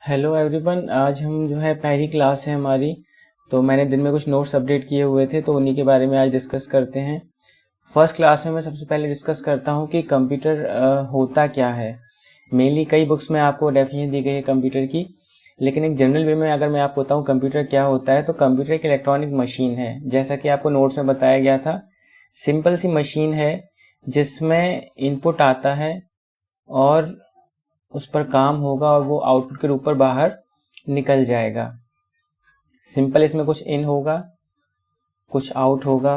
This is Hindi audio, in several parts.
Hello everyone. आज हम जो है पहली क्लास है हमारी, तो मैंने दिन में कुछ नोट्स अपडेट किए हुए थे, तो उन्हीं के बारे में आज डिस्कस करते हैं। फर्स्ट क्लास में मैं सबसे पहले डिस्कस करता हूं कि कंप्यूटर होता क्या है। मेनली कई बुक्स में आपको डेफिनेशन दी गई है कंप्यूटर की, लेकिन एक जनरल वे में अगर मैं आपको बताऊं कंप्यूटर क्या होता है, तो कंप्यूटर एक इलेक्ट्रॉनिक मशीन है, जैसा कि आपको नोट्स में बताया गया था। सिंपल सी मशीन है जिसमें इनपुट आता है और उस पर काम होगा और वो आउटपुट के रूप पर बाहर निकल जाएगा। सिंपल इसमें कुछ इन होगा, कुछ आउट होगा,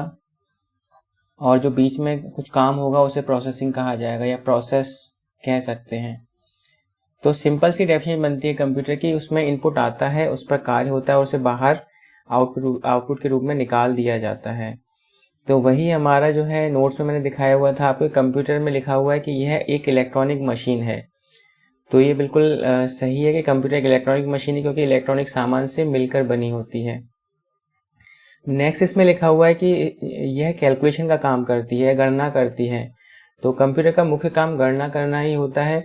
और जो बीच में कुछ काम होगा उसे प्रोसेसिंग कहा जाएगा या प्रोसेस कह सकते हैं। तो सिंपल सी डेफिनेशन बनती है कंप्यूटर की, उसमें इनपुट आता है, उस पर कार्य होता है और उसे बाहर आउटपुट के रूप में निकाल दिया जाता है। तो वही हमारा जो है नोट्स में मैंने दिखाया हुआ था आपको, कंप्यूटर में लिखा हुआ है कि यह एक इलेक्ट्रॉनिक मशीन है। तो ये बिल्कुल सही है कि कंप्यूटर एक इलेक्ट्रॉनिक मशीन है, क्योंकि इलेक्ट्रॉनिक सामान से मिलकर बनी होती है। नेक्स्ट इसमें लिखा हुआ है कि यह कैलकुलेशन का काम करती है, गणना करती है। तो कंप्यूटर का मुख्य काम गणना करना ही होता है।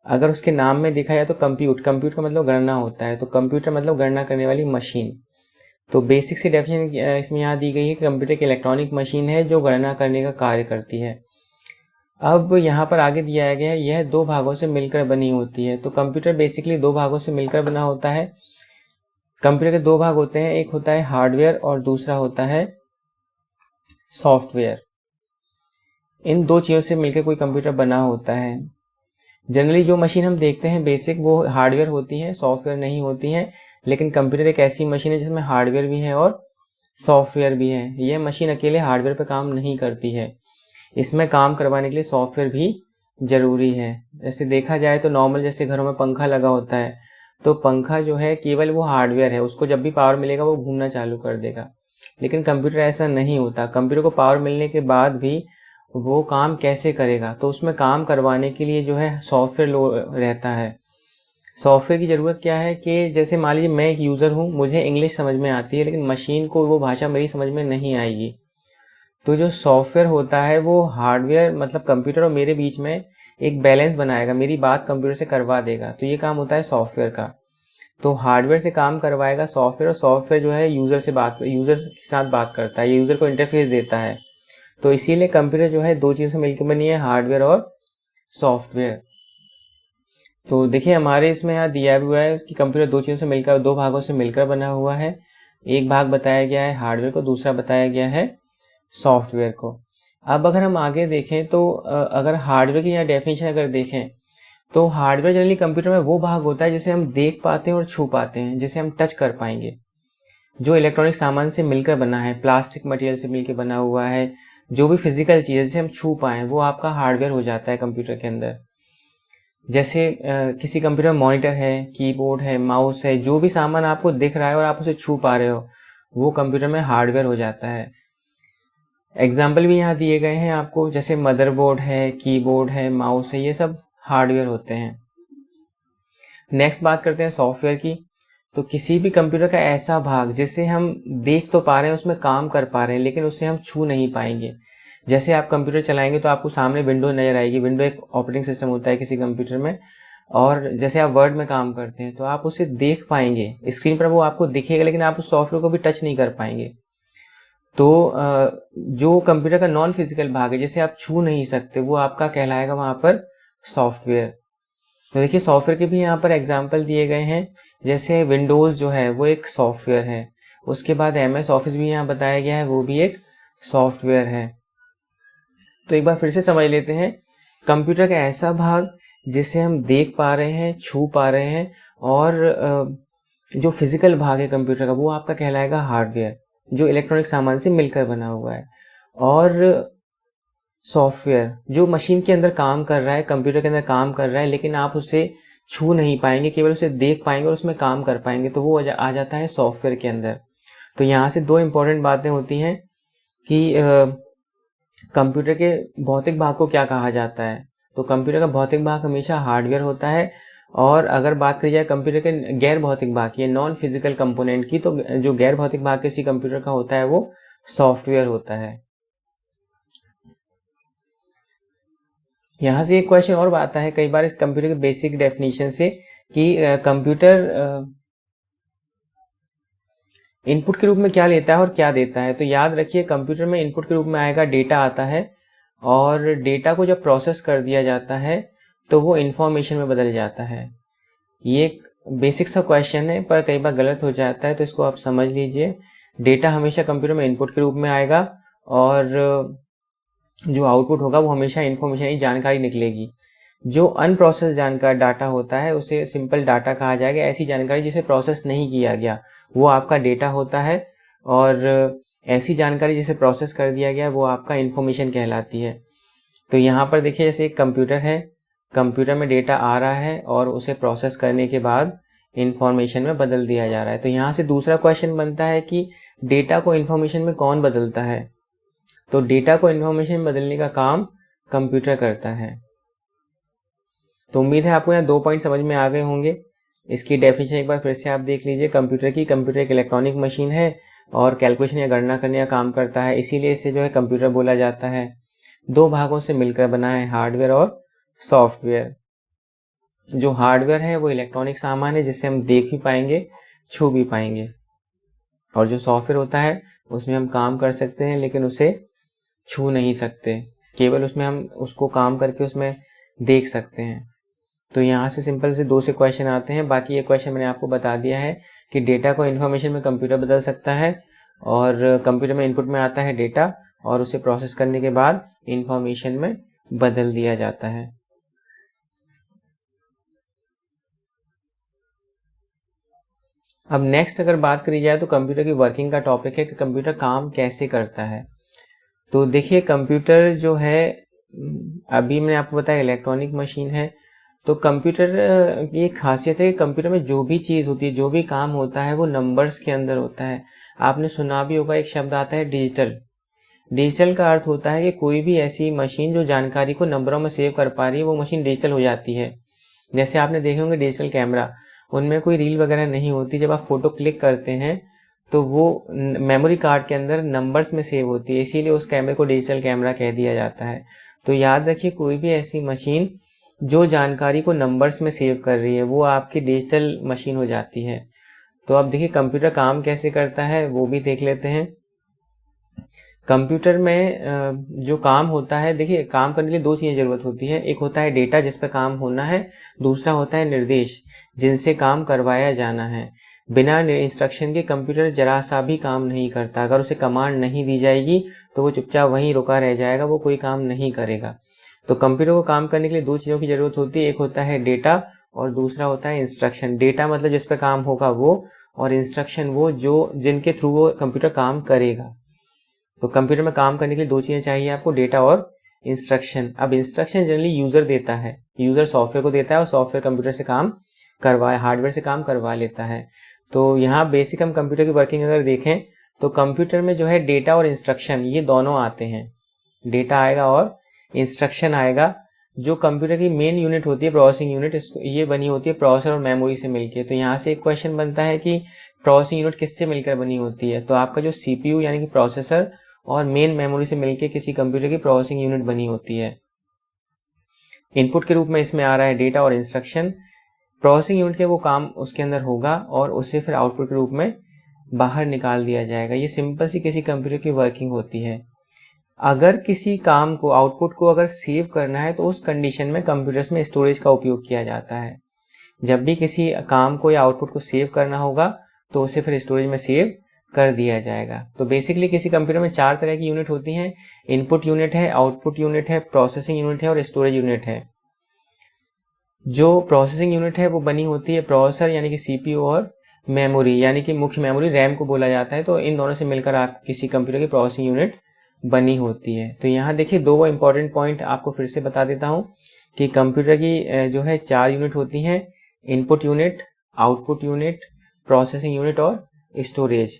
अगर उसके नाम में देखा जाए तो कंप्यूट का मतलब गणना होता है, तो कंप्यूटर मतलब गणना करने वाली मशीन। तो बेसिक सी डेफिनेशन इसमें यहाँ दी गई है कि कंप्यूटर एक इलेक्ट्रॉनिक मशीन है जो गणना करने का कार्य करती है। अब यहाँ पर आगे दिया गया है, यह दो भागों से मिलकर बनी होती है। तो कंप्यूटर बेसिकली दो भागों से मिलकर बना होता है। कंप्यूटर के दो भाग होते हैं, एक होता है हार्डवेयर और दूसरा होता है सॉफ्टवेयर। इन दो चीज़ों से मिलकर कोई कंप्यूटर बना होता है। जनरली जो मशीन हम देखते हैं बेसिक, वो हार्डवेयर होती हैं, सॉफ्टवेयर नहीं होती हैं। लेकिन कंप्यूटर एक ऐसी मशीन है जिसमें हार्डवेयर भी है और सॉफ्टवेयर भी है। यह मशीन अकेले हार्डवेयर पर काम नहीं करती है, इसमें काम करवाने के लिए सॉफ्टवेयर भी जरूरी है। जैसे देखा जाए तो नॉर्मल जैसे घरों में पंखा लगा होता है, तो पंखा जो है केवल वो हार्डवेयर है, उसको जब भी पावर मिलेगा वो घूमना चालू कर देगा। लेकिन कंप्यूटर ऐसा नहीं होता। कंप्यूटर को पावर मिलने के बाद भी वो काम कैसे करेगा, तो उसमें काम करवाने के लिए जो है सॉफ्टवेयर रहता है। सॉफ्टवेयर की ज़रूरत क्या है कि जैसे मान लीजिए मैं एक यूज़र हूँ, मुझे इंग्लिश समझ में आती है, लेकिन मशीन को वो भाषा मेरी समझ में नहीं आएगी। तो जो सॉफ्टवेयर होता है वो हार्डवेयर मतलब कंप्यूटर और मेरे बीच में एक बैलेंस बनाएगा, मेरी बात कंप्यूटर से करवा देगा। तो ये काम होता है सॉफ्टवेयर का। तो हार्डवेयर से काम करवाएगा सॉफ्टवेयर, और सॉफ्टवेयर जो है यूज़र के साथ बात करता है, यूज़र को इंटरफेस देता है। तो इसीलिए कंप्यूटर जो है दो चीज़ों से मिलकर बनी है, हार्डवेयर और सॉफ्टवेयर। तो देखिए हमारे इसमें यहाँ दिया हुआ है कि कंप्यूटर दो चीज़ों से मिलकर, दो भागों से मिलकर बना हुआ है। एक भाग बताया गया है हार्डवेयर को, दूसरा बताया गया है सॉफ्टवेयर को। अब अगर हम आगे देखें तो अगर हार्डवेयर की यहाँ डेफिनेशन अगर देखें, तो हार्डवेयर जनरली कंप्यूटर में वो भाग होता है जिसे हम देख पाते हैं और छू पाते हैं, जिसे हम टच कर पाएंगे, जो इलेक्ट्रॉनिक सामान से मिलकर बना है, प्लास्टिक मटेरियल से मिलकर बना हुआ है। जो भी फिजिकल चीज़ है जिसे हम छू पाएं वो आपका हार्डवेयर हो जाता है कंप्यूटर के अंदर। जैसे किसी कंप्यूटर में मॉनिटर है, कीबोर्ड है, माउस है, जो भी सामान आपको दिख रहा है और आप उसे छू पा रहे हो, वो कंप्यूटर में हार्डवेयर हो जाता है। एग्जाम्पल भी यहाँ दिए गए हैं आपको, जैसे मदरबोर्ड है, कीबोर्ड है, माउस है, ये सब हार्डवेयर होते हैं। नेक्स्ट बात करते हैं सॉफ्टवेयर की। तो किसी भी कंप्यूटर का ऐसा भाग जिसे हम देख तो पा रहे हैं, उसमें काम कर पा रहे हैं, लेकिन उससे हम छू नहीं पाएंगे। जैसे आप कंप्यूटर चलाएंगे तो आपको सामने विंडो नजर आएगी। विंडो एक ऑपरेटिंग सिस्टम होता है किसी कंप्यूटर में, और जैसे आप वर्ड में काम करते हैं तो आप उसे देख पाएंगे, स्क्रीन पर वो आपको दिखेगा, लेकिन आप उस सॉफ्टवेयर को भी टच नहीं कर पाएंगे। तो जो कंप्यूटर का नॉन फिजिकल भाग है जिसे आप छू नहीं सकते, वो आपका कहलाएगा वहां पर सॉफ्टवेयर। तो देखिए सॉफ्टवेयर के भी यहाँ पर एग्जाम्पल दिए गए हैं। जैसे विंडोज जो है वो एक सॉफ्टवेयर है, उसके बाद MS ऑफिस भी यहाँ बताया गया है, वो भी एक सॉफ्टवेयर है। तो एक बार फिर से समझ लेते हैं, कंप्यूटर का ऐसा भाग जिसे हम देख पा रहे हैं, छू पा रहे हैं, और जो फिजिकल भाग है कंप्यूटर का वो आपका कहलाएगा हार्डवेयर, जो इलेक्ट्रॉनिक सामान से मिलकर बना हुआ है। और सॉफ्टवेयर जो मशीन के अंदर काम कर रहा है, कंप्यूटर के अंदर काम कर रहा है, लेकिन आप उसे छू नहीं पाएंगे, केवल उसे देख पाएंगे और उसमें काम कर पाएंगे, तो वो आ जाता है सॉफ्टवेयर के अंदर। तो यहाँ से दो इंपॉर्टेंट बातें होती हैं कि कंप्यूटर के भौतिक भाग को क्या कहा जाता है। तो कंप्यूटर का भौतिक भाग हमेशा हार्डवेयर होता है, और अगर बात करी जाए कंप्यूटर के गैर भौतिक भाग की, नॉन फिजिकल कंपोनेंट की, तो जो गैर भौतिक भाग किसी कंप्यूटर का होता है वो सॉफ्टवेयर होता है। यहाँ से एक क्वेश्चन और आता है कई बार इस कंप्यूटर के बेसिक डेफिनेशन से कि कंप्यूटर इनपुट के रूप में क्या लेता है और क्या देता है। तो याद रखिए, कंप्यूटर में इनपुट के रूप में आएगा डेटा आता है, और डेटा को जब प्रोसेस कर दिया जाता है तो वो इंफॉर्मेशन में बदल जाता है। ये एक बेसिक सा क्वेश्चन है, पर कई बार गलत हो जाता है, तो इसको आप समझ लीजिए। डेटा हमेशा कंप्यूटर में इनपुट के रूप में आएगा, और जो आउटपुट होगा वो हमेशा इंफॉर्मेशन यानी जानकारी निकलेगी। जो अनप्रोसेस जानकारी डाटा होता है उसे सिंपल डाटा कहा जाएगा। ऐसी जानकारी जिसे प्रोसेस नहीं किया गया वो आपका डेटा होता है, और ऐसी जानकारी जिसे प्रोसेस कर दिया गया वो आपका इंफॉर्मेशन कहलाती है। तो यहाँ पर देखिए, जैसे एक कंप्यूटर है, कंप्यूटर में डेटा आ रहा है और उसे प्रोसेस करने के बाद इंफॉर्मेशन में बदल दिया जा रहा है। तो यहाँ से दूसरा क्वेश्चन बनता है कि डेटा को इंफॉर्मेशन में कौन बदलता है। तो डेटा को इंफॉर्मेशन में बदलने का काम कंप्यूटर करता है। तो उम्मीद है आपको यहाँ 2 पॉइंट समझ में आ गए होंगे। इसकी डेफिनेशन एक बार फिर से आप देख लीजिए। कंप्यूटर एक इलेक्ट्रॉनिक मशीन है और कैलकुलेशन या गणना करने का काम करता है, इसीलिए इसे जो है कंप्यूटर बोला जाता है। 2 भागों से मिलकर बना है, हार्डवेयर और सॉफ्टवेयर। जो हार्डवेयर है वो इलेक्ट्रॉनिक सामान है जिसे हम देख भी पाएंगे, छू भी पाएंगे, और जो सॉफ्टवेयर होता है उसमें हम काम कर सकते हैं लेकिन उसे छू नहीं सकते, केवल उसमें हम उसको काम करके उसमें देख सकते हैं। तो यहाँ से सिंपल से 2 से क्वेश्चन आते हैं। बाकी ये क्वेश्चन मैंने आपको बता दिया है कि डेटा को इन्फॉर्मेशन में कंप्यूटर बदल सकता है, और कंप्यूटर में इनपुट में आता है डेटा और उसे प्रोसेस करने के बाद इंफॉर्मेशन में बदल दिया जाता है। अब नेक्स्ट अगर बात करी जाए तो कंप्यूटर की वर्किंग का टॉपिक है कि कंप्यूटर काम कैसे करता है। तो देखिए, कंप्यूटर जो है, अभी मैंने आपको बताया इलेक्ट्रॉनिक मशीन है। तो कंप्यूटर की एक खासियत है कि कंप्यूटर में जो भी चीज़ होती है, जो भी काम होता है वो नंबर्स के अंदर होता है। आपने सुना भी होगा, एक शब्द आता है डिजिटल। डिजिटल का अर्थ होता है कि कोई भी ऐसी मशीन जो जानकारी को नंबरों में सेव कर पा रही है वो मशीन डिजिटल हो जाती है। जैसे आपने देखे होंगे डिजिटल कैमरा, उनमें कोई रील वगैरह नहीं होती। जब आप फोटो क्लिक करते हैं तो वो मेमोरी कार्ड के अंदर नंबर्स में सेव होती है, इसीलिए उस कैमरे को डिजिटल कैमरा कह दिया जाता है। तो याद रखिए, कोई भी ऐसी मशीन जो जानकारी को नंबर्स में सेव कर रही है वो आपकी डिजिटल मशीन हो जाती है। तो अब देखिए कंप्यूटर काम कैसे करता है वो भी देख लेते हैं। कंप्यूटर में जो काम होता है, देखिए काम करने के लिए 2 चीज़ें ज़रूरत होती है। एक होता है डेटा जिस पर काम होना है, दूसरा होता है निर्देश जिनसे काम करवाया जाना है। बिना इंस्ट्रक्शन के कंप्यूटर जरा सा भी काम नहीं करता। अगर उसे कमांड नहीं दी जाएगी तो वो चुपचाप वहीं रुका रह जाएगा, वो कोई काम नहीं करेगा। तो कंप्यूटर को काम करने के लिए 2 चीज़ों की ज़रूरत होती है। एक होता है डेटा और दूसरा होता है इंस्ट्रक्शन। डेटा मतलब जिस पर काम होगा वो, और इंस्ट्रक्शन वो जो जिनके थ्रू वो कंप्यूटर काम करेगा। तो कंप्यूटर में काम करने के लिए 2 चीज़ें चाहिए आपको, डेटा और इंस्ट्रक्शन। अब इंस्ट्रक्शन जनरली यूज़र देता है, यूज़र सॉफ्टवेयर को देता है और सॉफ्टवेयर कंप्यूटर से काम हार्डवेयर से काम करवा लेता है। तो यहाँ बेसिक हम कंप्यूटर की वर्किंग अगर देखें तो कंप्यूटर में जो है डेटा और इंस्ट्रक्शन ये दोनों आते हैं। डेटा आएगा और इंस्ट्रक्शन आएगा। जो कंप्यूटर की मेन यूनिट होती है, प्रोसेसिंग यूनिट, ये बनी होती है प्रोसेसर और मेमोरी से मिलकर। तो यहाँ से एक क्वेश्चन बनता है कि प्रोसेसिंग यूनिट किससे मिलकर बनी होती है। तो आपका जो CPU यानी कि प्रोसेसर और मेन मेमोरी से मिलकर किसी कंप्यूटर की प्रोसेसिंग यूनिट बनी होती है। इनपुट के रूप में इसमें आ रहा है डेटा और इंस्ट्रक्शन। प्रोसेसिंग यूनिट के वो काम उसके अंदर होगा और उसे फिर आउटपुट के रूप में बाहर निकाल दिया जाएगा। ये सिंपल सी किसी कंप्यूटर की वर्किंग होती है। अगर किसी काम को, आउटपुट को अगर सेव करना है तो उस कंडीशन में कंप्यूटर्स में स्टोरेज का उपयोग किया जाता है। जब भी किसी काम को या आउटपुट को सेव करना होगा तो उसे फिर स्टोरेज में सेव कर दिया जाएगा। तो बेसिकली किसी कंप्यूटर में 4 तरह की यूनिट होती हैं। इनपुट यूनिट है, आउटपुट यूनिट है, प्रोसेसिंग यूनिट है और स्टोरेज यूनिट है। जो प्रोसेसिंग यूनिट है वो बनी होती है प्रोसेसर यानी कि CPU और मेमोरी यानी कि मुख्य मेमोरी, रैम को बोला जाता है। तो इन दोनों से मिलकर आप किसी कंप्यूटर की प्रोसेसिंग यूनिट बनी होती है। तो यहाँ देखिए 2 इंपॉर्टेंट पॉइंट आपको फिर से बता देता हूँ कि कंप्यूटर की जो है 4 यूनिट होती हैं। Input unit, output unit, processing unit और स्टोरेज।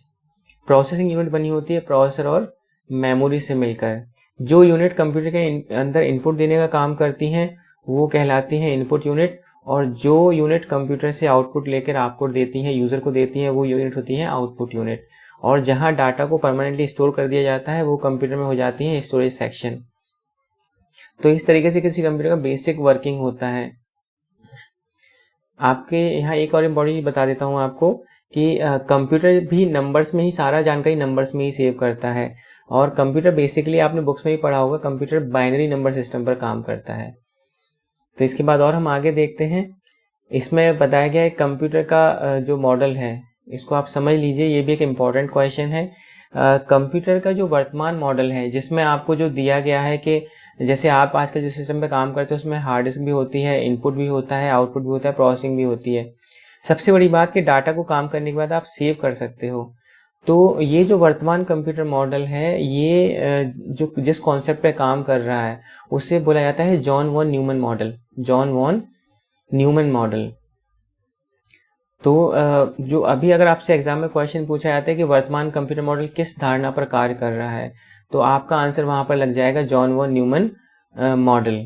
प्रोसेसिंग यूनिट बनी होती है प्रोसेसर और मेमोरी से मिलकर। जो यूनिट कंप्यूटर के अंदर इनपुट देने का काम करती हैं वो कहलाती हैं इनपुट यूनिट, और जो यूनिट कंप्यूटर से आउटपुट लेकर आपको देती हैं, यूज़र को देती हैं, वो यूनिट होती है आउटपुट यूनिट। और जहां डाटा को परमानेंटली स्टोर कर दिया जाता है वो कंप्यूटर में हो जाती है स्टोरेज सेक्शन। तो इस तरीके से किसी कंप्यूटर का बेसिक वर्किंग होता है। आपके यहाँ एक और इम्पोर्टेंट चीज़ बता देता हूँ आपको कि कंप्यूटर भी नंबर्स में ही, सारा जानकारी नंबर्स में ही सेव करता है। और कंप्यूटर बेसिकली आपने बुक्स में ही पढ़ा होगा, कंप्यूटर बाइनरी नंबर सिस्टम पर काम करता है। तो इसके बाद और हम आगे देखते हैं। इसमें बताया गया है कंप्यूटर का जो मॉडल है, इसको आप समझ लीजिए, ये भी एक इम्पॉर्टेंट क्वेश्चन है। कंप्यूटर का जो वर्तमान मॉडल है, जिसमें आपको जो दिया गया है कि जैसे आप आजकल जिस सिस्टम पे काम करते हो उसमें हार्ड डिस्क भी होती है, इनपुट भी होता है, आउटपुट भी होता है, प्रोसेसिंग भी होती है। सबसे बड़ी बात कि डाटा को काम करने के बाद आप सेव कर सकते हो। तो ये जो वर्तमान कंप्यूटर मॉडल है, ये जो जिस कॉन्सेप्ट पे काम कर रहा है उसे बोला जाता है John von Neumann model. John von Neumann model. तो जो अभी अगर आपसे एग्जाम में क्वेश्चन पूछा जाता है कि वर्तमान कंप्यूटर मॉडल किस धारणा पर कार्य कर रहा है, तो आपका आंसर वहां पर लग जाएगा John von Neumann model.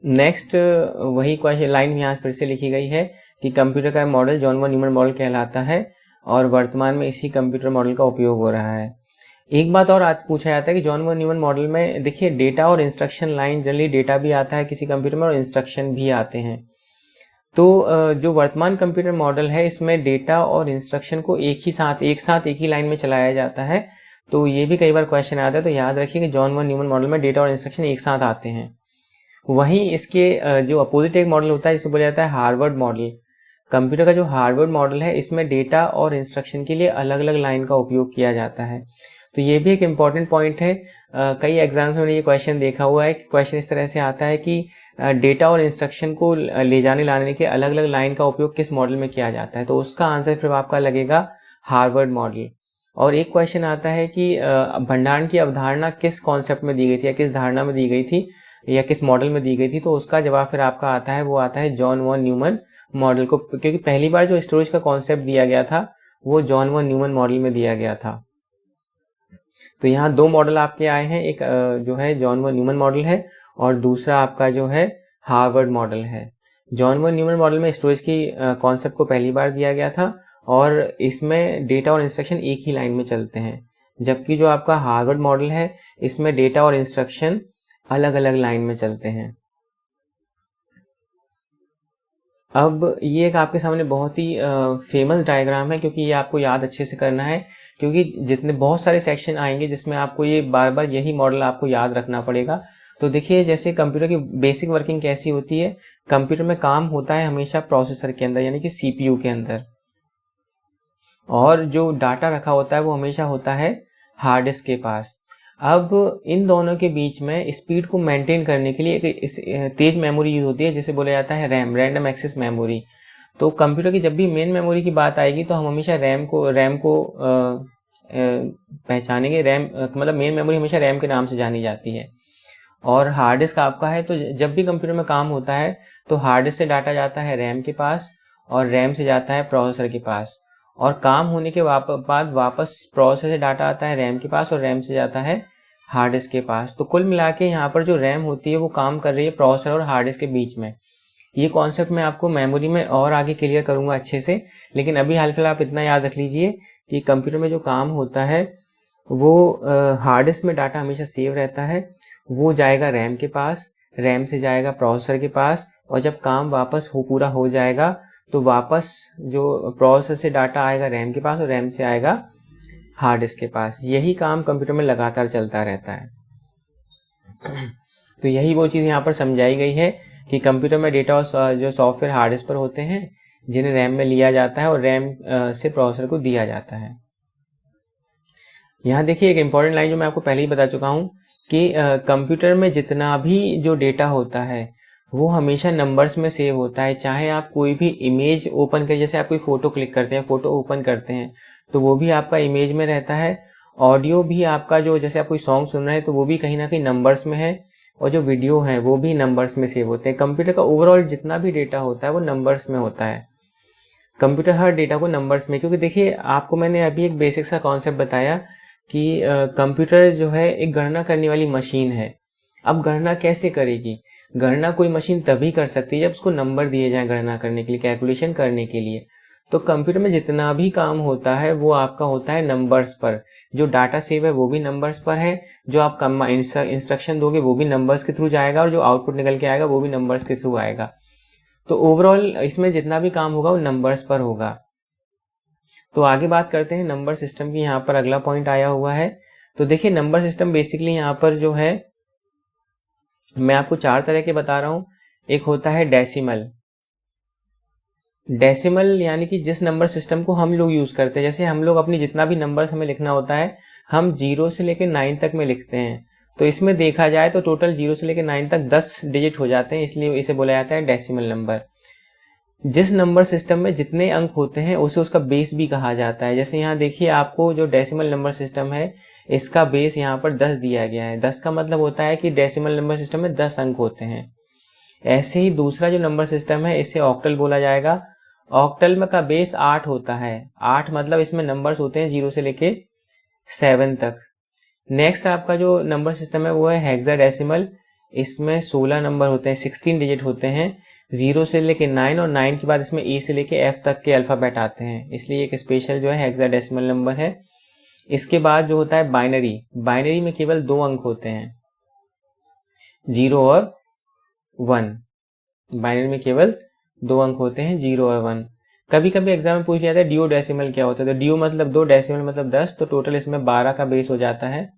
Next वही क्वेश्चन लाइन यहाँ फिर से लिखी गई है कि कंप्यूटर का model John von Neumann model कहलाता है और वर्तमान में इसी कंप्यूटर मॉडल का उपयोग हो रहा है। एक बात और आज पूछा जाता है कि जॉन वॉन न्यूमन मॉडल में देखिए डेटा और इंस्ट्रक्शन लाइन, जनरली डेटा भी आता है किसी कंप्यूटर में और इंस्ट्रक्शन भी आते हैं। तो जो वर्तमान कंप्यूटर मॉडल है इसमें डेटा और इंस्ट्रक्शन को एक साथ एक ही लाइन में चलाया जाता है। तो ये भी कई बार क्वेश्चन आता है, तो याद रखिए कि जॉन वॉन न्यूमन मॉडल में डेटा और इंस्ट्रक्शन एक साथ आते हैं। वहीं इसके जो अपोजिट एक मॉडल होता है जिसे बोला जाता है हार्वर्ड मॉडल। कंप्यूटर का जो हार्वर्ड मॉडल है इसमें डेटा और इंस्ट्रक्शन के लिए अलग अलग लाइन का उपयोग किया जाता है। तो ये भी एक इम्पॉर्टेंट पॉइंट है। कई एग्जाम्स में ये क्वेश्चन देखा हुआ है कि क्वेश्चन इस तरह से आता है कि डेटा और इंस्ट्रक्शन को ले जाने लाने के अलग अलग लाइन का उपयोग किस मॉडल में किया जाता है, तो उसका आंसर फिर आपका लगेगा हार्वर्ड मॉडल। और एक क्वेश्चन आता है कि भंडारण की अवधारणा किस कॉन्सेप्ट में दी गई थी या किस धारणा में दी गई थी या किस मॉडल में दी गई थी, तो उसका जवाब फिर आपका आता है, वो आता है जॉन वॉन न्यूमन मॉडल को, क्योंकि पहली बार जो स्टोरेज का कॉन्सेप्ट दिया गया था वो जॉन वॉन न्यूमन मॉडल में दिया गया था। तो यहाँ दो मॉडल आपके आए हैं, एक जो है जॉन वॉन न्यूमन मॉडल है और दूसरा आपका जो है हार्वर्ड मॉडल है। जॉन वॉन न्यूमन मॉडल में स्टोरेज की कॉन्सेप्ट को पहली बार दिया गया था और इसमें डेटा और इंस्ट्रक्शन एक ही लाइन में चलते हैं, जबकि जो आपका हार्वर्ड मॉडल है इसमें डेटा और इंस्ट्रक्शन अलग अलग लाइन में चलते हैं। अब ये एक आपके सामने बहुत ही फेमस डायग्राम है, क्योंकि ये आपको याद अच्छे से करना है, क्योंकि जितने बहुत सारे सेक्शन आएंगे जिसमें आपको ये बार बार यही मॉडल आपको याद रखना पड़ेगा। तो देखिए जैसे कंप्यूटर की बेसिक वर्किंग कैसी होती है, कंप्यूटर में काम होता है हमेशा प्रोसेसर के अंदर यानी कि सीपीयू के अंदर, और जो डाटा रखा होता है वो हमेशा होता है हार्ड डिस्क के पास। अब इन दोनों के बीच में स्पीड को मेंटेन करने के लिए एक तेज मेमोरी यूज होती है जिसे बोला जाता है रैम, रैंडम एक्सेस मेमोरी। तो कंप्यूटर की जब भी मेन मेमोरी की बात आएगी तो हम हमेशा रैम को पहचानेंगे। रैम मतलब मेन मेमोरी हमेशा रैम के नाम से जानी जाती है। और हार्ड डिस्क आपका है, तो जब भी कंप्यूटर में काम होता है तो हार्ड डिस्क से डाटा जाता है रैम के पास और रैम से जाता है प्रोसेसर के पास, और काम होने के बाद वापस प्रोसेसर से डाटा आता है रैम के पास और रैम से जाता है हार्ड डिस्क के पास। तो कुल मिला के यहाँ पर जो रैम होती है वो काम कर रही है प्रोसेसर और हार्ड डिस्क के बीच में। ये कॉन्सेप्ट मैं आपको मेमोरी में और आगे क्लियर करूंगा अच्छे से, लेकिन अभी हाल फिलहाल आप इतना याद रख लीजिए कि कंप्यूटर में जो काम होता है वो हार्ड डिस्क में डाटा हमेशा सेव रहता है, वो जाएगा रैम के पास, रैम से जाएगा प्रोसेसर के पास, और जब काम वापस पूरा हो जाएगा तो वापस जो प्रोसेसर से डाटा आएगा रैम के पास और रैम से आएगा हार्ड डिस्क के पास। यही काम कंप्यूटर में लगातार चलता रहता है। तो यही वो चीज़ यहाँ पर समझाई गई है कि कंप्यूटर में डेटा और जो सॉफ्टवेयर हार्ड डिस्क पर होते हैं जिन्हें रैम में लिया जाता है और रैम से प्रोसेसर को दिया जाता है। यहाँ देखिए एक इम्पॉर्टेंट लाइन जो मैं आपको पहले ही बता चुका हूँ कि कंप्यूटर में जितना भी जो डेटा होता है वो हमेशा नंबर्स में सेव होता है। चाहे आप कोई भी इमेज ओपन करें, जैसे आप कोई फोटो क्लिक करते हैं, फोटो ओपन करते हैं तो वो भी आपका इमेज में रहता है। ऑडियो भी आपका जो जैसे आप कोई सॉन्ग सुन रहे हैं तो वो भी कहीं ना कहीं नंबर्स में है, और जो वीडियो है वो भी नंबर्स में सेव होते हैं। कंप्यूटर का ओवरऑल जितना भी डेटा होता है वो नंबर्स में होता है। कंप्यूटर हर डेटा को नंबर्स में, क्योंकि देखिए आपको मैंने अभी एक बेसिक सा कॉन्सेप्ट बताया कि कंप्यूटर जो है एक गणना करने वाली मशीन है। अब गणना कैसे करेगी? गणना कोई मशीन तभी कर सकती है जब उसको नंबर दिए जाए गणना करने के लिए, कैलकुलेशन करने के लिए। तो कंप्यूटर में जितना भी काम होता है वो आपका होता है नंबर्स पर। जो डाटा सेव है वो भी नंबर्स पर है, जो आप इंस्ट्रक्शन दोगे वो भी नंबर्स के थ्रू जाएगा, और जो आउटपुट निकल के आएगा वो भी नंबर्स के थ्रू आएगा। तो ओवरऑल इसमें जितना भी काम होगा वो नंबर्स पर होगा। तो आगे बात करते हैं नंबर सिस्टम की। यहाँ पर अगला पॉइंट आया हुआ है। तो देखिए नंबर सिस्टम बेसिकली यहाँ पर जो है मैं आपको 4 तरह के बता रहा हूँ। एक होता है डेसिमल। डेसिमल यानी कि जिस नंबर सिस्टम को हम लोग यूज करते हैं, जैसे हम लोग अपनी जितना भी नंबर्स हमें लिखना होता है हम 0 से लेकर 9 तक में लिखते हैं। तो इसमें देखा जाए तो टोटल 0 से लेकर 9 तक 10 डिजिट हो जाते हैं, इसलिए इसे बोला जाता है डेसिमल नंबर। जिस नंबर सिस्टम में जितने अंक होते हैं उसे उसका बेस भी कहा जाता है। जैसे यहाँ देखिए आपको जो डेसिमल नंबर सिस्टम है इसका बेस यहाँ पर 10 दिया गया है। 10 का मतलब होता है कि डेसिमल नंबर सिस्टम में 10 अंक होते हैं। ऐसे ही दूसरा जो नंबर सिस्टम है इसे ऑक्टल बोला जाएगा। ऑक्टल में का बेस 8 होता है। 8 मतलब इसमें नंबर्स होते हैं 0 से लेके 7 तक। नेक्स्ट आपका जो नंबर सिस्टम है वो है हेक्साडेसिमल। इसमें 16 नंबर होते हैं, 16 डिजिट होते हैं, 0 से लेके 9, और 9 के बाद इसमें E से लेके F तक के अल्फ़ाबेट आते हैं, इसलिए एक स्पेशल जो है हेक्साडेसिमल नंबर है। इसके बाद जो होता है बाइनरी। बाइनरी में केवल 2 अंक होते हैं, 0 और 1। बाइनरी में केवल 2 अंक होते हैं, 0 और 1। कभी कभी एग्जाम में पूछ लिया जाता है डियो डेसिमल क्या होता है। तो डियो मतलब 2, डेसिमल मतलब 10, तो टोटल इसमें 12 का बेस हो जाता है।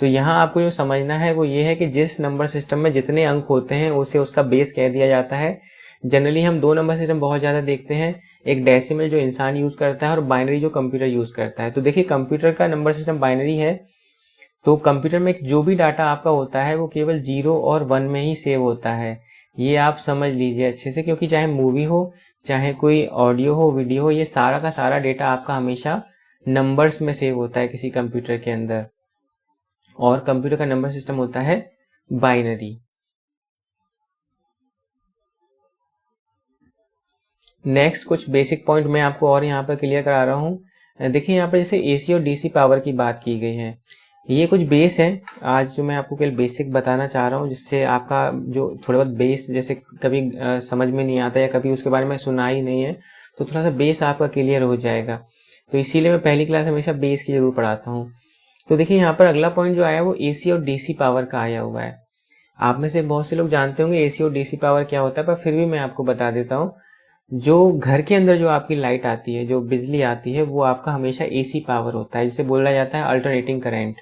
तो यहाँ आपको जो समझना है वो ये है कि जिस नंबर सिस्टम में जितने अंक होते हैं उसे उसका बेस कह दिया जाता है। जनरली हम 2 नंबर सिस्टम बहुत ज़्यादा देखते हैं, एक डेसिमल जो इंसान यूज़ करता है और बाइनरी जो कंप्यूटर यूज़ करता है। तो देखिए कंप्यूटर का नंबर सिस्टम बाइनरी है, तो कंप्यूटर में जो भी डाटा आपका होता है वो केवल 0 और 1 में ही सेव होता है। ये आप समझ लीजिए अच्छे से, क्योंकि चाहे मूवी हो, चाहे कोई ऑडियो हो, वीडियो हो, ये सारा का सारा डेटा आपका हमेशा नंबर्स में सेव होता है किसी कंप्यूटर के अंदर। और कंप्यूटर का नंबर सिस्टम होता है बाइनरी। नेक्स्ट कुछ बेसिक पॉइंट मैं आपको और यहाँ पर क्लियर करा रहा हूँ। देखिए यहाँ पर जैसे एसी और डीसी पावर की बात की गई है, ये कुछ बेस है आज जो मैं आपको केवल बेसिक बताना चाह रहा हूँ, जिससे आपका जो थोड़ा बहुत बेस जैसे कभी समझ में नहीं आता या कभी उसके बारे में सुना ही नहीं है, तो थोड़ा सा बेस आपका क्लियर हो जाएगा। तो इसीलिए मैं पहली क्लास हमेशा बेस की जरूर पढ़ाता हूँ। तो देखिए यहाँ पर अगला पॉइंट जो आया वो एसी और डीसी पावर का आया हुआ है। आप में से बहुत से लोग जानते होंगे एसी और डीसी पावर क्या होता है, पर फिर भी मैं आपको बता देता हूँ। जो घर के अंदर जो आपकी लाइट आती है, जो बिजली आती है, वो आपका हमेशा एसी पावर होता है, जिसे बोला जाता है अल्टरनेटिंग करंट,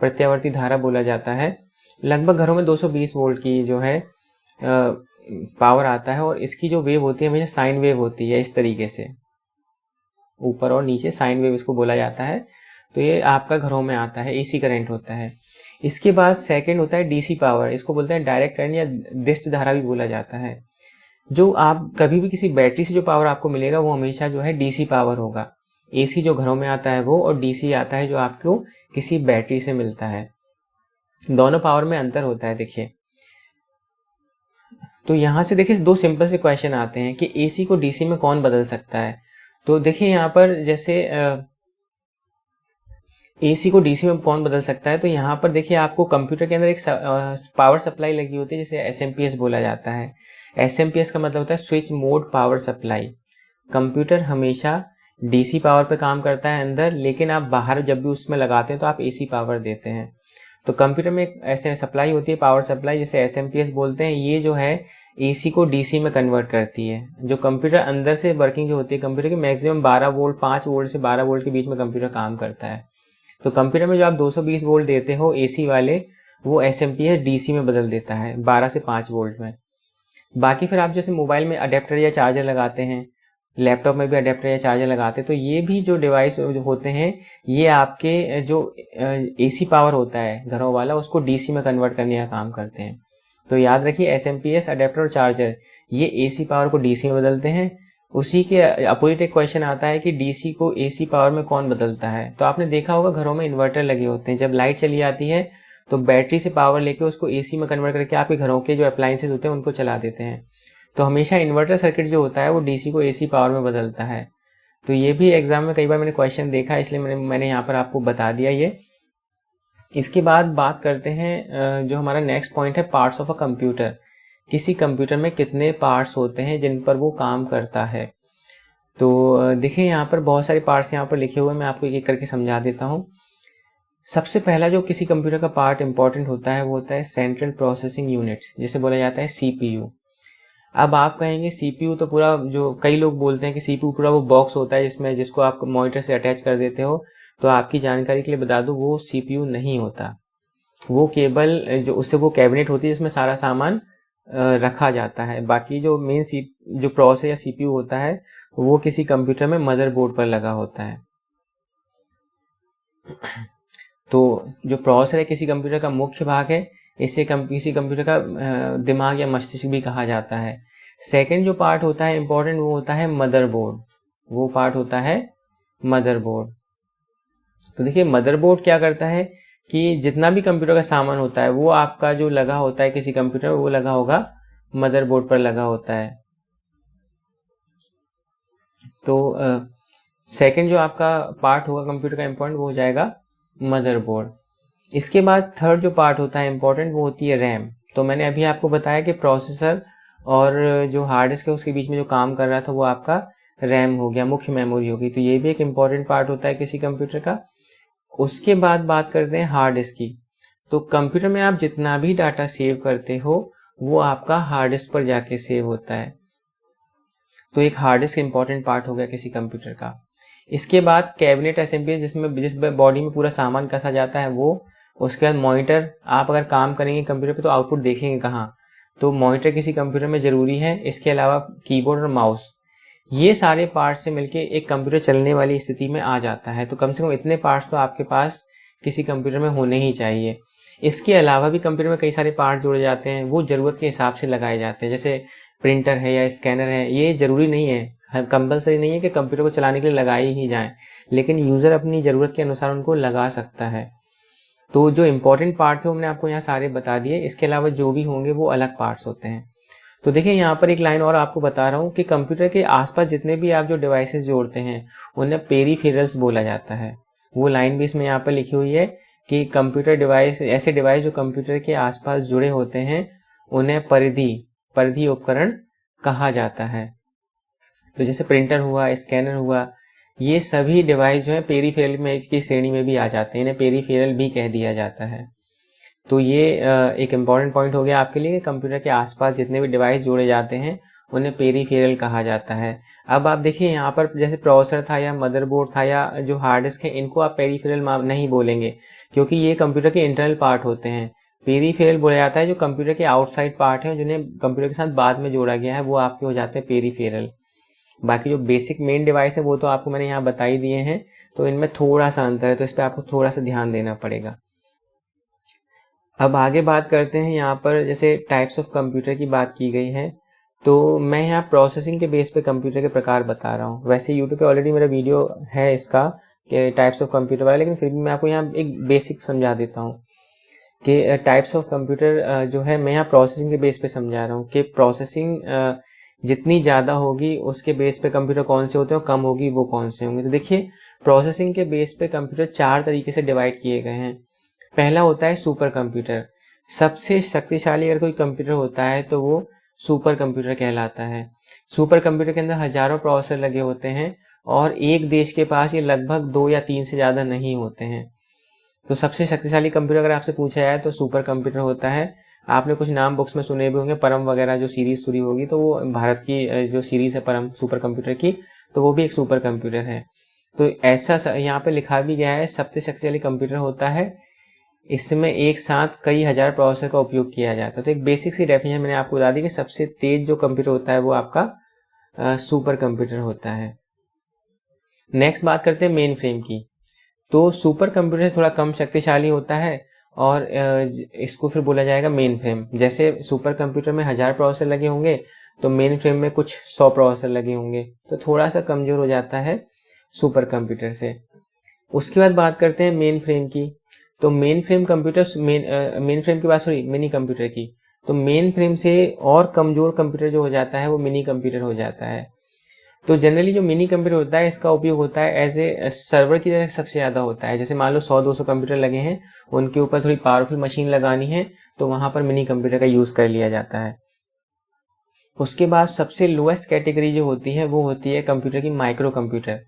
प्रत्यावर्ती धारा बोला जाता है। लगभग घरों में 220 वोल्ट की जो है पावर आता है, और इसकी जो वेव होती है हमेशा साइन वेव होती है, इस तरीके से ऊपर और नीचे साइन वेव इसको बोला जाता है। तो ये आपका घरों में आता है, एसी करंट होता है। इसके बाद सेकंड होता है डीसी पावर, इसको बोलते हैं डायरेक्ट करंट या दिष्ट धारा भी बोला जाता है। जो आप कभी भी किसी बैटरी से जो पावर आपको मिलेगा वो हमेशा जो है डीसी पावर होगा। एसी जो घरों में आता है वो, और डीसी आता है जो आपको किसी बैटरी से मिलता है। दोनों पावर में अंतर होता है। देखिए तो यहाँ से देखिए 2 सिंपल से क्वेश्चन आते हैं कि एसी को डीसी में कौन बदल सकता है। तो देखिए यहाँ पर जैसे एसी को डीसी में कौन बदल सकता है, तो यहाँ पर देखिए आपको कंप्यूटर के अंदर एक पावर सप्लाई लगी होती है, जिसे एसएमपीएस बोला जाता है। एसएमपीएस का मतलब होता है switch mode power supply. Computer हमेशा डीसी पावर पे काम करता है अंदर, लेकिन आप बाहर जब भी उसमें लगाते हैं तो आप एसी पावर देते हैं। तो कंप्यूटर में एक ऐसे सप्लाई होती है, पावर सप्लाई, जिसे एसएमपीएस बोलते हैं। ये जो है एसी को डीसी में कन्वर्ट करती है। जो कंप्यूटर अंदर से वर्किंग जो होती है कंप्यूटर की, मैक्सिमम 12 वोल्ट, 5 वोल्ट से 12 वोल्ट के बीच में कंप्यूटर काम करता है। तो कंप्यूटर में जो आप 220 वोल्ट देते हो एसी वाले, वो एसएमपीएस डीसी में बदल देता है 12 से 5 वोल्ट में। बाकी फिर आप जैसे मोबाइल में अडेप्टर या चार्जर लगाते हैं, लैपटॉप में भी अडेप्टर या चार्जर लगाते हैं, तो ये भी जो डिवाइस होते हैं ये आपके जो एसी पावर होता है घरों वाला, उसको डीसी में कन्वर्ट करने का काम करते हैं। तो याद रखिए एसएमपीएस, अडेप्टर और चार्जर ये एसी पावर को डीसी में बदलते हैं। उसी के अपोजिट एक क्वेश्चन आता है कि डीसी को एसी पावर में कौन बदलता है। तो आपने देखा होगा घरों में इन्वर्टर लगे होते हैं, जब लाइट चली आती है तो बैटरी से पावर लेके उसको एसी में कन्वर्ट करके आपके घरों के जो अप्लायंसेस होते हैं उनको चला देते हैं। तो हमेशा इन्वर्टर सर्किट जो होता है वो डीसी को एसी पावर में बदलता है। तो ये भी एग्जाम में कई बार मैंने क्वेश्चन देखा, इसलिए मैंने यहाँ पर आपको बता दिया ये। इसके बाद बात करते हैं जो हमारा नेक्स्ट पॉइंट है, पार्ट्स ऑफ अ कंप्यूटर। किसी कंप्यूटर में कितने पार्ट्स होते हैं जिन पर वो काम करता है। तो देखिए यहाँ पर बहुत सारे पार्ट्स यहाँ पर लिखे हुए हैं, मैं आपको एक एक करके समझा देता हूँ। सबसे पहला जो किसी कंप्यूटर का पार्ट इंपॉर्टेंट होता है वो होता है सेंट्रल प्रोसेसिंग यूनिट, जिसे बोला जाता है CPU। अब आप कहेंगे CPU तो पूरा, जो कई लोग बोलते हैं कि CPU पूरा वो बॉक्स होता है जिसको आप मॉनिटर से अटैच कर देते हो, तो आपकी जानकारी के लिए बता दूं वो CPU नहीं होता। वो केवल जो उससे वो कैबिनेट होती है जिसमें सारा सामान रखा जाता है। बाकी जो जो प्रोसेसर या CPU होता है वो किसी कंप्यूटर में मदरबोर्ड पर लगा होता है। तो जो प्रोसेसर है किसी कंप्यूटर का मुख्य भाग है, इसे किसी कंप्यूटर का दिमाग या मस्तिष्क भी कहा जाता है। सेकंड जो पार्ट होता है इंपॉर्टेंट, वो होता है मदरबोर्ड। वो पार्ट होता है मदरबोर्ड। तो देखिए मदरबोर्ड क्या करता है कि जितना भी कंप्यूटर का सामान होता है वो आपका जो लगा होता है किसी कंप्यूटर में, वो लगा होगा मदरबोर्ड पर लगा होता है। तो सेकंड जो आपका पार्ट होगा कंप्यूटर का इंपॉर्टेंट, वो हो जाएगा मदरबोर्ड। इसके बाद थर्ड जो पार्ट होता है इंपॉर्टेंट, वो होती है रैम। तो मैंने अभी आपको बताया कि प्रोसेसर और जो हार्ड डिस्क है उसके बीच में जो काम कर रहा था वो आपका रैम हो गया, मुख्य मेमोरी होगी। तो ये भी एक इम्पॉर्टेंट पार्ट होता है किसी कंप्यूटर का। उसके बाद बात करते हैं हार्ड डिस्क की। तो कंप्यूटर में आप जितना भी डाटा सेव करते हो वो आपका हार्ड डिस्क पर जाके सेव होता है। तो एक हार्ड डिस्क इंपॉर्टेंट पार्ट हो गया किसी कंप्यूटर का। इसके बाद कैबिनेट असेंबली, जिस बॉडी में पूरा सामान कसा जाता है वो। उसके बाद मॉनिटर, आप अगर काम करेंगे कंप्यूटर पे तो आउटपुट देखेंगे कहाँ, तो मॉनिटर किसी कंप्यूटर में ज़रूरी है। इसके अलावा कीबोर्ड और माउस, ये सारे पार्ट्स से मिलके एक कंप्यूटर चलने वाली स्थिति में आ जाता है। तो कम से कम इतने पार्ट्स तो आपके पास किसी कंप्यूटर में होने ही चाहिए। इसके अलावा भी कंप्यूटर में कई सारे पार्ट जोड़े जाते हैं, वो ज़रूरत के हिसाब से लगाए जाते हैं। जैसे प्रिंटर है या स्कैनर है, ये ज़रूरी नहीं है, कंपलसरी नहीं है कि कंप्यूटर को चलाने के लिए लगाए ही जाएं, लेकिन यूज़र अपनी ज़रूरत के अनुसार उनको लगा सकता है। तो जो इम्पोर्टेंट पार्ट थे वो मैंने आपको यहाँ सारे बता दिए। इसके अलावा जो भी होंगे वो अलग पार्ट्स होते हैं। तो देखिए यहाँ पर एक लाइन और आपको बता रहा हूँ कि कंप्यूटर के आसपास जितने भी आप जो डिवाइसेस जोड़ते हैं उन्हें पेरिफेरल्स बोला जाता है। वो लाइन भी इसमें यहाँ पर लिखी हुई है कि कंप्यूटर डिवाइस, ऐसे डिवाइस जो कंप्यूटर के आसपास जुड़े होते हैं उन्हें परिधि उपकरण कहा जाता है। तो जैसे प्रिंटर हुआ, स्कैनर हुआ, ये सभी डिवाइस जो है पेरिफेरल में की श्रेणी में भी आ जाते हैं, इन्हें पेरिफेरल भी कह दिया जाता है। तो ये एक इम्पॉर्टेंट पॉइंट हो गया आपके लिए कि कंप्यूटर के आसपास जितने भी डिवाइस जोड़े जाते हैं उन्हें पेरिफेरल कहा जाता है। अब आप देखिए यहाँ पर जैसे प्रोसेसर था या मदरबोर्ड था या जो हार्ड डिस्क है, इनको आप पेरिफेरल नहीं बोलेंगे क्योंकि ये कंप्यूटर के इंटरनल पार्ट होते हैं। पेरिफेरल बोला जाता है जो कंप्यूटर के आउटसाइड पार्ट हैं जिन्हें कंप्यूटर के साथ बाद में जोड़ा गया है, वो आपके हो जाते हैं पेरिफेरल। बाकी जो बेसिक मेन डिवाइस है वो तो आपको मैंने यहाँ बता ही दिए हैं। तो इनमें थोड़ा सा अंतर है, तो इस पर आपको थोड़ा सा ध्यान देना पड़ेगा। अब आगे बात करते हैं, यहाँ पर जैसे टाइप्स ऑफ कंप्यूटर की बात की गई है, तो मैं यहाँ प्रोसेसिंग के बेस पे कंप्यूटर के प्रकार बता रहा हूँ। वैसे यूट्यूब पे ऑलरेडी मेरा वीडियो है इसका कि टाइप्स ऑफ कंप्यूटर वाला, लेकिन फिर भी मैं आपको यहाँ एक बेसिक समझा देता हूँ कि टाइप्स ऑफ कंप्यूटर जो है मैं यहाँ प्रोसेसिंग के बेस पे समझा रहा हूँ कि प्रोसेसिंग जितनी ज़्यादा होगी उसके बेस पे कंप्यूटर कौन से होते हैं और कम होगी वो कौन से होंगे। तो देखिए प्रोसेसिंग के बेस पे कंप्यूटर 4 तरीके से डिवाइड किए गए हैं। पहला होता है सुपर कंप्यूटर। सबसे शक्तिशाली अगर कोई कंप्यूटर होता है तो वो सुपर कंप्यूटर कहलाता है। सुपर कंप्यूटर के अंदर हजारों प्रोसेसर लगे होते हैं और एक देश के पास ये लगभग 2 या 3 से ज़्यादा नहीं होते हैं। तो सबसे शक्तिशाली कंप्यूटर अगर आपसे पूछा जाए तो सुपर कंप्यूटर होता है। आपने कुछ नाम बुक्स में सुने भी होंगे, परम वगैरह जो सीरीज शुरू होगी तो वो भारत की जो सीरीज है परम सुपर कंप्यूटर की, तो वो भी एक सुपर कंप्यूटर है। तो ऐसा यहाँ पे लिखा भी गया है, सबसे शक्तिशाली कंप्यूटर होता है इसमें एक साथ कई हजार प्रोसेसर का उपयोग किया जाता है। तो एक बेसिक सी डेफिनेशन मैंने आपको बता दी कि सबसे तेज जो कंप्यूटर होता है वो आपका सुपर कंप्यूटर होता है। नेक्स्ट बात करते हैं मेन फ्रेम की। तो सुपर कंप्यूटर से थोड़ा कम शक्तिशाली होता है और इसको फिर बोला जाएगा मेन फ्रेम। जैसे सुपर कंप्यूटर में 1000 प्रोसेसर लगे होंगे तो मेन फ्रेम में कुछ 100 प्रोसेसर लगे होंगे, तो थोड़ा सा कमजोर हो जाता है सुपर कंप्यूटर से। उसके बाद बात करते हैं मेन फ्रेम की। तो main frame computer main frame की बात सॉरी मिनी कंप्यूटर की। तो मेन फ्रेम से और कमजोर कंप्यूटर जो हो जाता है वो मिनी कंप्यूटर हो जाता है। तो जनरली जो मिनी कंप्यूटर होता है इसका उपयोग होता है एज ए सर्वर की तरह सबसे ज़्यादा होता है। जैसे मान लो 100-200 कंप्यूटर लगे हैं, उनके ऊपर थोड़ी पावरफुल मशीन लगानी है तो वहाँ पर मिनी कंप्यूटर का यूज़ कर लिया जाता है। उसके बाद सबसे लोएस्ट कैटेगरी जो होती है वो होती है कंप्यूटर की माइक्रो कंप्यूटर।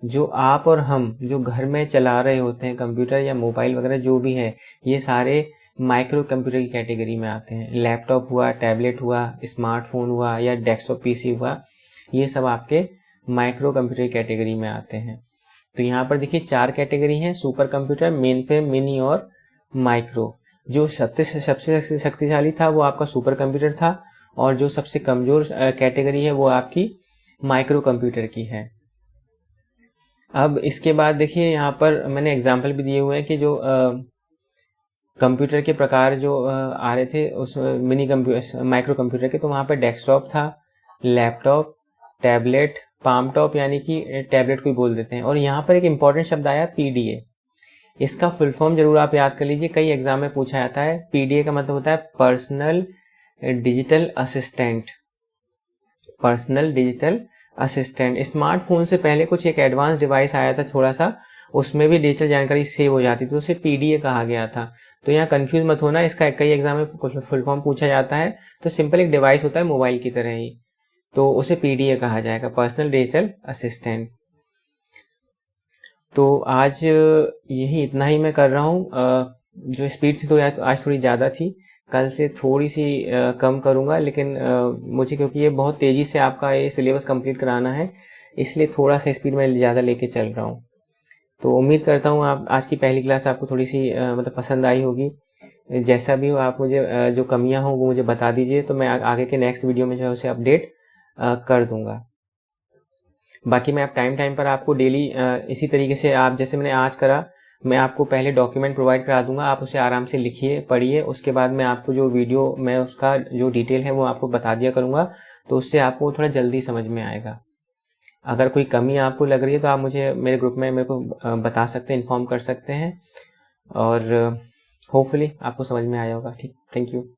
जो आप और हम जो घर में चला रहे होते हैं कंप्यूटर या मोबाइल वगैरह जो भी है, ये सारे माइक्रो कंप्यूटर की कैटेगरी में आते हैं। लैपटॉप हुआ, टैबलेट हुआ, स्मार्टफोन हुआ या डेस्कटॉप पीसी हुआ, ये सब आपके माइक्रो कंप्यूटर की कैटेगरी में आते हैं। तो यहाँ पर देखिए 4 कैटेगरी हैं, super computer, main frame, mini और माइक्रो। जो सबसे शक्तिशाली था वो आपका सुपर कंप्यूटर था, और जो सबसे कमजोर कैटेगरी है वो आपकी माइक्रो कंप्यूटर की है। अब इसके बाद देखिए यहाँ पर मैंने एग्जाम्पल भी दिए हुए हैं कि जो कंप्यूटर के प्रकार जो आ रहे थे उस मिनी कंप्यूटर माइक्रो कंप्यूटर के, तो वहाँ पर डेस्कटॉप था, लैपटॉप, टैबलेट, पाम टॉप यानी कि टैबलेट को ही बोल देते हैं। और यहाँ पर एक इम्पॉर्टेंट शब्द आया पीडीए। इसका फुल फॉर्म जरूर आप याद कर लीजिए, कई एग्जाम में पूछा जाता है। पीडीए का मतलब होता है personal digital assistant. Personal digital assistant. Smartphone से पहले कुछ एक एडवांस डिवाइस आया था थोड़ा सा, उसमें भी डिजिटल जानकारी सेव हो जाती थी, तो उसे पीडीए कहा गया था। तो यहाँ कंफ्यूज मत होना, इसका कई एग्जाम में फुल फॉर्म पूछा जाता है। तो सिंपल एक डिवाइस होता है मोबाइल की तरह ही, तो उसे पीडीए कहा जाएगा, पर्सनल डिजिटल असिस्टेंट। तो आज यही इतना ही मैं कर रहा हूँ। जो स्पीड थी तो आज थोड़ी ज़्यादा थी, कल से थोड़ी सी कम करूँगा, लेकिन मुझे क्योंकि ये बहुत तेज़ी से आपका ये सिलेबस कंप्लीट कराना है, इसलिए थोड़ा सा स्पीड में ज़्यादा लेके चल रहा हूँ। तो उम्मीद करता हूँ आप आज की पहली क्लास आपको थोड़ी सी मतलब पसंद आई होगी। जैसा भी हो आप मुझे जो कमियाँ हों वो मुझे बता दीजिए, तो मैं आगे के नेक्स्ट वीडियो में जो है उसे अपडेट कर दूँगा। बाकी मैं आप टाइम पर आपको डेली इसी तरीके से आप जैसे मैंने आज करा, मैं आपको पहले डॉक्यूमेंट प्रोवाइड करा दूंगा, आप उसे आराम से लिखिए, पढ़िए, उसके बाद मैं आपको जो वीडियो मैं उसका जो डिटेल है वो आपको बता दिया करूंगा, तो उससे आपको थोड़ा जल्दी समझ में आएगा। अगर कोई कमी आपको लग रही है तो आप मुझे मेरे ग्रुप में मेरे को बता सकते हैं, इन्फॉर्म कर सकते हैं, और होपफुली आपको समझ में आया होगा। ठीक, थैंक यू।